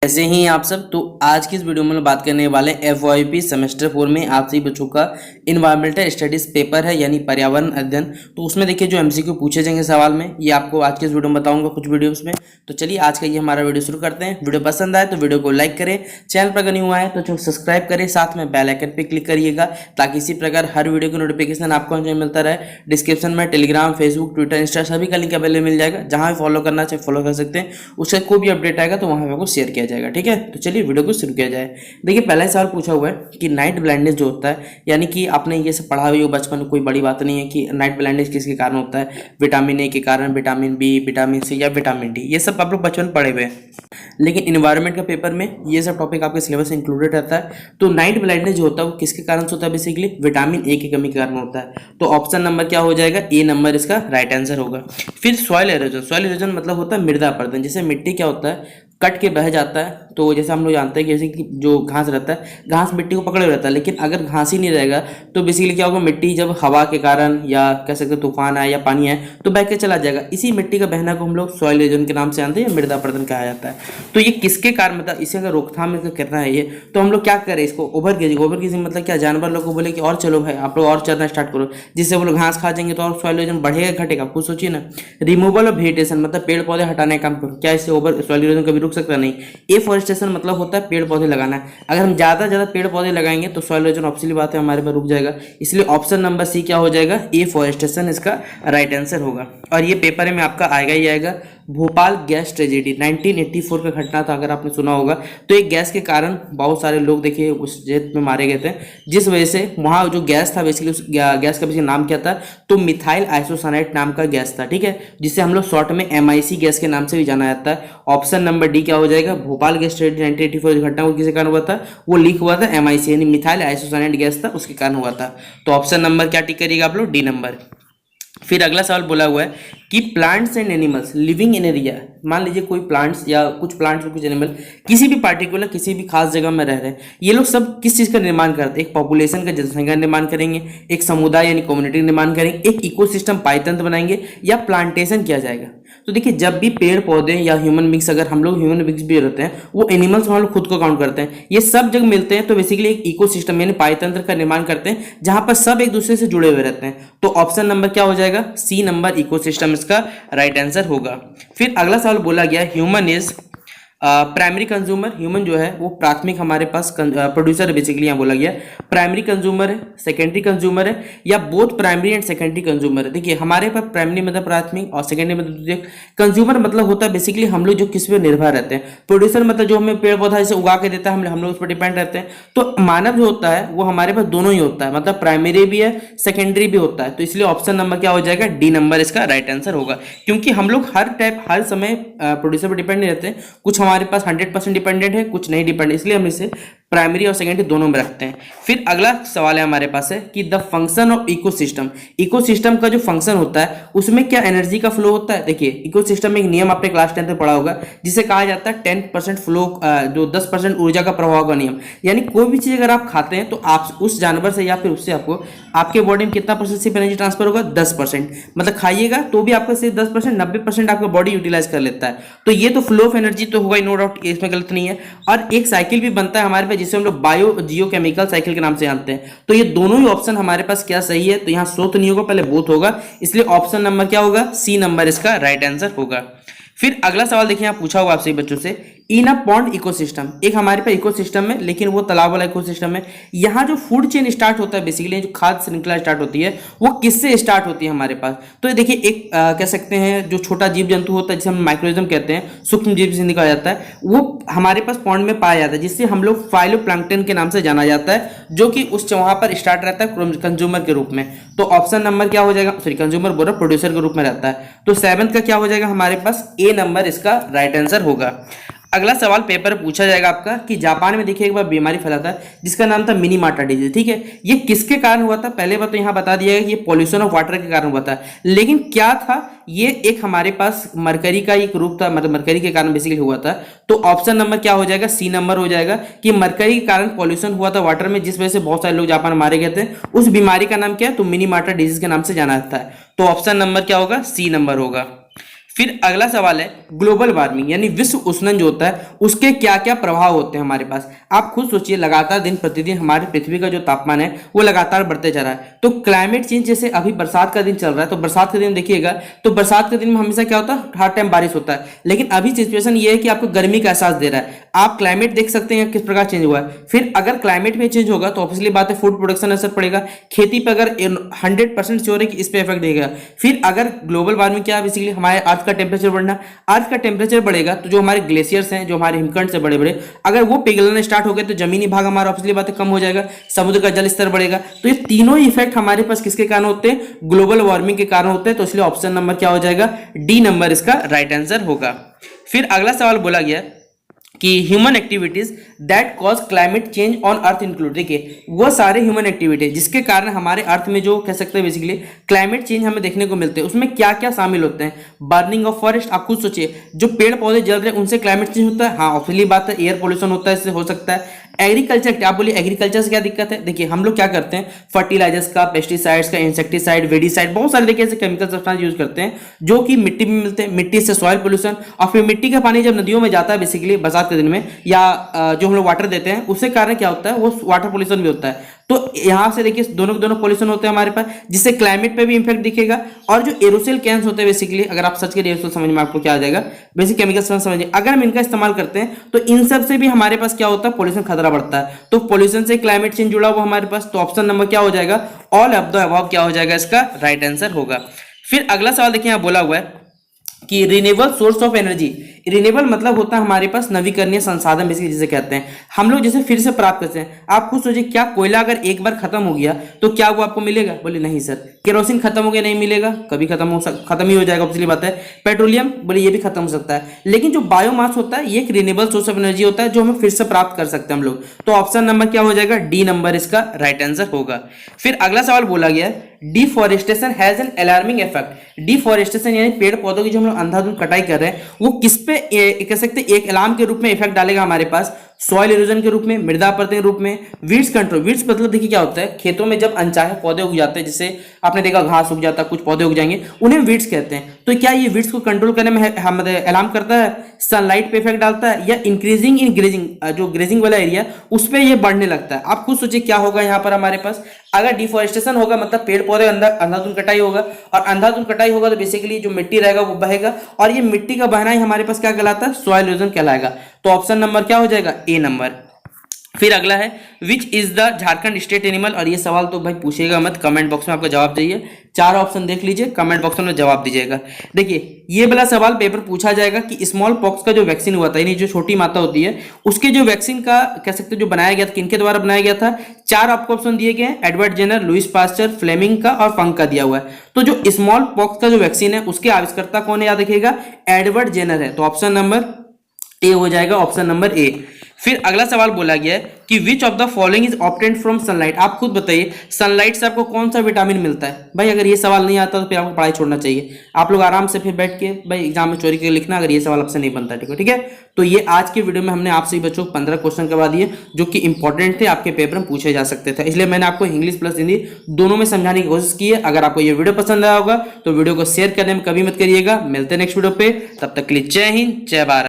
ऐसे ही आप सब। तो आज की इस वीडियो में बात करने वाले FYP सेमेस्टर 4 में आप सभी बच्चों का इन्वायरमेंटल स्टडीज पेपर है, यानी पर्यावरण अध्ययन। तो उसमें देखिए जो MCQ पूछे जाएंगे सवाल में, ये आपको आज के इस वीडियो में बताऊंगा कुछ वीडियोस में। तो चलिए आज का ये हमारा वीडियो शुरू करते हैं। वीडियो पसंद आए तो वीडियो को लाइक करें, चैनल पर अगर न्यू आए तो सब्सक्राइब करें, साथ में बेल आइकन पर क्लिक करिएगा ताकि इसी प्रकार हर वीडियो की नोटिफिकेशन आपको मिलता रहे। डिस्क्रिप्शन में टेलीग्राम, फेसबुक, ट्विटर, इंस्टा सभी का लिंक अवेलेबल मिल जाएगा। जहाँ भी फॉलो करना चाहे फॉलो कर सकते हैं, उससे कोई भी अपडेट आएगा तो वहाँ पे आपको शेयर किया जाएगा। ठीक है, तो चलिए वीडियो को शुरू किया जाए। देखिए पहला सवाल पूछा हुआ है कि नाइट ब्लाइंडनेस जो होता है, यानी कि आपने ये सब पढ़ा हुआ है बचपन में, कोई बड़ी बात नहीं है कि नाइट ब्लाइंडनेस किसके कारण होता है। विटामिन ए के कारण, विटामिन बी, विटामिन सी या विटामिन डी, ये सब आप लोग बचपन पढ़े हुए हैं। लेकिन इन्वायरमेंट का पेपर में ये सब टॉपिक आपके सिलेबस में इंक्लूडेड रहता है। तो नाइट ब्लाइंडनेस जो होता है वो किसके कारण से होता है? बेसिकली विटामिन ए की कमी के कारण होता है। तो ऑप्शन नंबर क्या हो जाएगा? ए नंबर इसका राइट आंसर होगा। फिर सॉइल एरोजन। सॉइल एरोजन मतलब होता है मृदा अपरदन। जैसे मिट्टी क्या होता है, कट के बह जाता है। तो जैसे हम लोग जानते हैं कि जैसे कि जो घास रहता है, घास मिट्टी को पकड़े रहता है, लेकिन अगर घास ही नहीं रहेगा तो बेसिकली क्या होगा, मिट्टी जब हवा के कारण या कह सकते हैं तूफान आए या पानी आए तो बह के चला जाएगा। इसी मिट्टी का बहना को हम लोग सॉइल एरोजन के नाम से जानते हैं या मृदा अपरदन कहा जाता है। तो ये किसके कारण, मतलब इसे अगर रोकथाम करना है ये, तो हम लोग क्या करें, इसको ओवर गेजिंग मतलब क्या, जानवर लोग को बोले कि और चलो भाई आप लोग और चलना स्टार्ट करो, जिससे वो लोग घास खा जाएंगे तो और सॉइल एरोजन बढ़ेगा घटेगा? खुद सोचिए ना। रिमूवल ऑफ वेजिटेशन मतलब पेड़ पौधे हटाने का काम करो, क्या इससे ओवर सॉइल एरोजन कभी रुक सकता? नहीं। एफॉरेस्टेशन मतलब होता है पेड़ पौधे लगाना। अगर हम ज़्यादा पेड़ पौधे लगाएंगे तो सॉइल एरोजन ऑब्वियसली बात है हमारे पर रुक जाएगा। इसलिए ऑप्शन नंबर सी क्या हो जाएगा? एफॉरेस्टेशन इसका राइट आंसर होगा। और ये पेपर में आपका आएगा ही आएगा। भोपाल गैस ट्रेजेडी 1984 का घटना था, अगर आपने सुना होगा। तो एक गैस के कारण बहुत सारे लोग देखिए उस जेट में मारे गए थे, जिस वजह से वहाँ जो गैस था बेसिकली, उस गैस का बेसिकली नाम क्या था? तो मिथाइल आइसोसाइनेट नाम का गैस था। ठीक है, जिसे हम लोग शॉर्ट में MIC गैस के नाम से भी जाना जाता है। ऑप्शन नंबर डी क्या हो जाएगा? भोपाल गैस ट्रेजेडी 1984 घटना वो किसके कारण हुआ था? वो लीक हुआ था MIC यानी मिथाइल आइसोसाइनेट गैस था, उसके कारण हुआ था। तो ऑप्शन नंबर क्या टिक करिएगा आप लोग? D number. फिर अगला सवाल बोला हुआ है कि plants and animals living in area. मान लीजिए कोई प्लांट्स या कुछ प्लांट्स और कुछ एनिमल किसी भी पार्टिकुलर किसी भी खास जगह में रह रहे हैं, ये लोग सब किस चीज़ का निर्माण करते हैं? एक पॉपुलेशन का, जनसंख्या निर्माण करेंगे, एक समुदाय यानी कम्युनिटी निर्माण करेंगे, एक इकोसिस्टम पायतंत्र बनाएंगे, या प्लांटेशन किया जाएगा। तो देखिए जब भी पेड़ पौधे या ह्यूमन बींग्स, अगर हम लोग ह्यूमन बींग्स भी रहते हैं, वो एनिमल्स हम लोग खुद को काउंट करते हैं, ये सब जब मिलते हैं तो बेसिकली एक इकोसिस्टम यानी पायतंत्र का निर्माण करते हैं, जहां पर सब एक दूसरे से जुड़े हुए रहते हैं। तो ऑप्शन नंबर क्या हो जाएगा? सी नंबर इकोसिस्टम इसका राइट आंसर होगा। फिर अगला सवाल बोला गया human is primary consumer. Human जो है वो प्राथमिक हमारे पास प्रोड्यूसर है, बेसिकली यहाँ बोला गया प्राइमरी कंज्यूमर है, सेकेंडरी कंज्यूमर है, या both primary and secondary consumer है। देखिए हमारे पास प्राइमरी मतलब प्राथमिक और सेकेंडरी मतलब द्वितीय। कंज्यूमर मतलब होता है बेसिकली हम लोग जो किस पे निर्भर रहते हैं। प्रोड्यूसर मतलब जो हमें पेड़ पौधा जैसे उगा के देता है, हम लोग उस पर डिपेंड रहते हैं। तो मानव जो होता है वो हमारे पास दोनों ही होता है, मतलब प्राइमरी भी है सेकेंडरी भी होता है। तो इसलिए ऑप्शन नंबर क्या हो जाएगा? डी नंबर इसका राइट आंसर होगा। क्योंकि हम लोग हर समय प्रोड्यूसर पर डिपेंड नहीं रहते, कुछ हमारे पास 100% डिपेंडेंट है, कुछ नहीं डिपेंडेंट, इसलिए हम इसे प्राइमरी और सेकेंडरी दोनों में रखते हैं। फिर अगला सवाल है हमारे पास है कि the function of ecosystem. Ecosystem का जो फंक्शन होता है उसमें क्या एनर्जी का फ्लो होता है? देखिए इकोसिस्टम में एक नियम आपने क्लास 10 में पढ़ा होगा, जिसे कहा जाता है 10% फ्लो, जो 10% ऊर्जा का प्रभाव का नियम। यानी कोई भी चीज अगर आप खाते हैं तो आप उस जानवर से या फिर उससे आपको आपके बॉडी में कितना परसेंट सिर्फ एनर्जी ट्रांसफर होगा? 10%। मतलब खाइएगा तो भी आपका सिर्फ 10%, 90% आपका बॉडी यूटिलाइज कर लेता है। तो ये तो फ्लो ऑफ एनर्जी तो होगा ही, नो डाउट, इसमें गलत नहीं है। और एक साइकिल भी बनता है हमारे पास जिसे हम लोग बायो जियोकेमिकल साइकिल के नाम से जानते हैं। तो ये दोनों ही ऑप्शन हमारे पास क्या सही है? तो यहाँ सोत नहीं होगा, पहले बोथ होगा। इसलिए ऑप्शन नंबर क्या होगा? सी नंबर इसका राइट आंसर होगा। फिर अगला सवाल देखिए, यहाँ पूछा हुआ आपसे बच्चों से, इन अ पॉन्ड इकोसिस्टम। एक हमारे पास इकोसिस्टम है, लेकिन वो तालाब वाला इकोसिस्टम है। यहाँ जो फूड चेन स्टार्ट होता है, बेसिकली जो खाद्य श्रृंखला स्टार्ट होती है, वो किससे स्टार्ट होती है हमारे पास? तो देखिए एक कह सकते हैं जो छोटा जीव जंतु होता है जिसे हम माइक्रोइज्म कहते हैं, सूक्ष्म जीव से निकला जाता है, वो हमारे पास पॉन्ड में पाया जाता है, जिससे हम लोग फाइलोप्लैंक्टन के नाम से जाना जाता है, जो कि उस वहां पर स्टार्ट रहता है कंज्यूमर के रूप में। तो ऑप्शन नंबर क्या हो जाएगा? सॉरी, कंज्यूमर बोल रहा, प्रोड्यूसर के रूप में रहता है। तो 7th का क्या हो जाएगा हमारे पास? ए नंबर इसका राइट आंसर होगा। अगला सवाल पेपर पूछा जाएगा आपका कि जापान में देखिए एक बार बीमारी फैला था जिसका नाम था मिनीमाटा डिजीज। ठीक है, ये किसके कारण हुआ था? पहले बात तो यहाँ बता दिया कि ये पॉल्यूशन ऑफ वाटर के कारण हुआ था, लेकिन क्या था? ये एक हमारे पास मरकरी का एक रूप था, मतलब मरकरी के कारण बेसिकली हुआ था। तो ऑप्शन नंबर क्या हो जाएगा? सी नंबर हो जाएगा कि मरकरी के कारण पॉल्यूशन हुआ था वाटर में, जिस वजह से बहुत सारे लोग जापान में मारे गए थे। उस बीमारी का नाम क्या है? तो मिनीमाटा डिजीज के नाम से जाना जाता है। तो ऑप्शन नंबर क्या होगा? सी नंबर होगा। फिर अगला सवाल है ग्लोबल वार्मिंग यानी विश्व उष्णन जो होता है उसके क्या क्या प्रभाव होते हैं हमारे पास। आप खुद सोचिए, लगातार दिन प्रतिदिन हमारे पृथ्वी का जो तापमान है वो लगातार बढ़ते जा रहा है। तो क्लाइमेट चेंज, जैसे अभी बरसात का दिन चल रहा है, तो बरसात के दिन देखिएगा, तो बरसात के दिन में हमेशा क्या होता है, हर टाइम बारिश होता है। लेकिन अभी सिचुएशन ये है कि आपको गर्मी का एहसास दे रहा है। आप क्लाइमेट देख सकते हैं किस प्रकार चेंज हुआ है। फिर अगर क्लाइमेट में चेंज होगा तो ऑब्वियसली बात है फूड प्रोडक्शन असर पड़ेगा, खेती पर अगर 100% श्योर है कि इस पे इफेक्ट देगा। फिर अगर ग्लोबल वार्मिंग क्या है, बेसिकली हमारे अर्थ का टेम्परेचर बढ़ना, अर्थ का टेम्परेचर बढ़ेगा तो जो हमारे ग्लेशियर्स हैं, जो हमारे हिमखंड से बड़े बड़े, अगर वो पिघलना स्टार्ट हो गए तो जमीनी भाग हमारा ऑब्वियसली बात है कम हो जाएगा, समुद्र का जल स्तर बढ़ेगा। तो ये तीनों इफेक्ट हमारे पास किसके कारण होते हैं, ग्लोबल वार्मिंग के कारण होते हैं। तो इसलिए ऑप्शन नंबर क्या हो जाएगा, डी नंबर इसका राइट आंसर होगा। फिर अगला सवाल बोला गया कि human activities that cause climate change on earth include. देखिए वो सारे ह्यूमन एक्टिविटीज जिसके कारण हमारे अर्थ में जो कह सकते हैं बेसिकली क्लाइमेट चेंज हमें देखने को मिलते हैं, उसमें क्या क्या शामिल होते हैं। बर्निंग ऑफ फॉरेस्ट, आप खुद सोचिए, जो पेड़ पौधे जल रहे हैं उनसे क्लाइमेट चेंज होता है। हाँ ऑब्वियसली बात है, एयर पोल्यूशन होता है, इससे हो सकता है। एग्रीकल्चर, आप बोलिए एग्रीकल्चर से क्या दिक्कत है। देखिए हम लोग क्या करते हैं, फर्टिलाइजर्स का, पेस्टिसाइड्स का, इंसेक्टिसाइड, वेडिसाइड, बहुत सारे देखिए ऐसे केमिकल सब्सटेंस यूज करते हैं जो कि मिट्टी में मिलते हैं। मिट्टी से सॉइल पोल्यूशन, और फिर मिट्टी का पानी जब नदियों में जाता है बेसिकली बरसात के दिन में, या जो हम लोग वाटर देते हैं, उससे कारण क्या होता है, वो वाटर पोल्यूशन भी होता है। तो यहां से देखिए दोनों पोल्यूशन होते हैं हमारे पास, जिससे क्लाइमेट पे भी इंपैक्ट दिखेगा। और जो एरोसोल कैंस होते हैं बेसिकली, अगर आप सर्च करिए एरोसोल समझ में आपको क्या आ जाएगा, बेसिक केमिकल समझिए, अगर हम इनका इस्तेमाल करते हैं तो इन सब से भी हमारे पास क्या होता है, पोल्यूशन खतरा बढ़ता है। तो पोल्यूशन से क्लाइमेट चेंज जुड़ा हुआ हमारे पास। तो ऑप्शन नंबर क्या हो जाएगा, ऑल ऑफ द अबव क्या हो जाएगा, इसका राइट आंसर होगा। फिर अगला सवाल देखिए यहां बोला हुआ है कि renewable source of energy. Renewable मतलब होता है हमारे पास नवीकरणीय संसाधन, बेसिकली जिसे कहते हैं हम लोग जैसे फिर से प्राप्त करते हैं। आप खुद सोचिए, क्या कोयला अगर एक बार खत्म हो गया तो क्या वो आपको मिलेगा, बोले नहीं सर। केरोसिन खत्म हो गया, नहीं मिलेगा, कभी खत्म ही हो जाएगा, पिछली बात है। पेट्रोलियम, बोले ये भी खत्म हो सकता है। लेकिन जो बायोमास होता है ये एक रिन्यूएबल सोर्स ऑफ एनर्जी होता है जो हमें फिर से प्राप्त कर सकते हैं हम लोग। तो ऑप्शन नंबर क्या हो जाएगा, डी नंबर इसका राइट आंसर होगा। फिर अगला सवाल बोला गया है deforestation has an alarming effect. Deforestation यानी पेड़ पौधों की जो हम लोग अंधाधुंध कटाई कर रहे हैं वो किस पे कह सकते हैं एक अलार्म के रूप में इफेक्ट डालेगा हमारे पास, सॉइल इरोजन के रूप में, मृदा अपरदन के रूप में, वीड्स कंट्रोल। वीड्स मतलब देखिए क्या होता है, खेतों में जब अनचाहे पौधे उग जाते हैं, जैसे आपने देखा घास उग जाता है, कुछ पौधे उग जाएंगे, उन्हें वीड्स कहते हैं। तो क्या ये वीड्स को कंट्रोल करने में अलार्म करता है, सनलाइट पे इफेक्ट डालता है, या इंक्रीजिंग इन ग्रेजिंग, जो ग्रेजिंग वाला एरिया उस पर ये बढ़ने लगता है। आप खुद सोचिए क्या होगा यहाँ पर हमारे पास, अगर डिफॉरेस्टेशन होगा मतलब पेड़ पौधे अंधाधुंध कटाई होगा, और अंधाधुंध कटाई होगा तो बेसिकली जो मिट्टी रहेगा वो बहेगा, और ये मिट्टी का बहना ही हमारे पास क्या कहलाता है, सॉइल इरोजन कहलाएगा। तो ऑप्शन नंबर क्या हो जाएगा, ए नंबर। फिर अगला है which is the Jharkhand state animal. और ये सवाल तो भाई पूछेगा मत, कमेंट बॉक्स में आपका जवाब चाहिए। चार ऑप्शन देख लीजिए, कमेंट बॉक्स में जवाब दीजिएगा। देखिए ये वाला सवाल पेपर पूछा जाएगा कि स्मॉल पॉक्स का जो वैक्सीन हुआ था, यानी जो छोटी माता होती है उसके जो वैक्सीन का कह सकते जो बनाया गया था, किनके द्वारा बनाया गया था। चार आपको ऑप्शन दिए गए हैं, Edward Jenner, Louis Pasteur, Fleming का और फंक का दिया हुआ है। तो जो स्मॉल पॉक्स का जो वैक्सीन है उसके आविष्कर्ता कौन है, याद रखिएगा एडवर्ड जेनर है। तो ऑप्शन नंबर ए हो जाएगा, ऑप्शन नंबर ए। फिर अगला सवाल बोला गया है कि which of the following is obtained from sunlight. आप खुद बताइए सनलाइट से आपको कौन सा विटामिन मिलता है। भाई अगर ये सवाल नहीं आता तो फिर आपको पढ़ाई छोड़ना चाहिए। आप लोग आराम से फिर बैठ के भाई एग्जाम में चोरी करके लिखना, अगर ये सवाल आपसे नहीं बनता, ठीक है। तो ये आज के वीडियो में हमने आपसे बच्चों को 15 क्वेश्चन करवा दिए जो कि इंपॉर्टेंट थे, आपके पेपर में पूछे जा सकते थे, इसलिए मैंने आपको इंग्लिश प्लस हिंदी दोनों में समझाने की कोशिश की है। अगर आपको ये वीडियो पसंद आया होगा तो वीडियो को शेयर करने में कभी मत करिएगा। मिलते हैं नेक्स्ट वीडियो पे, तब तक के लिए जय हिंद, जय भारत।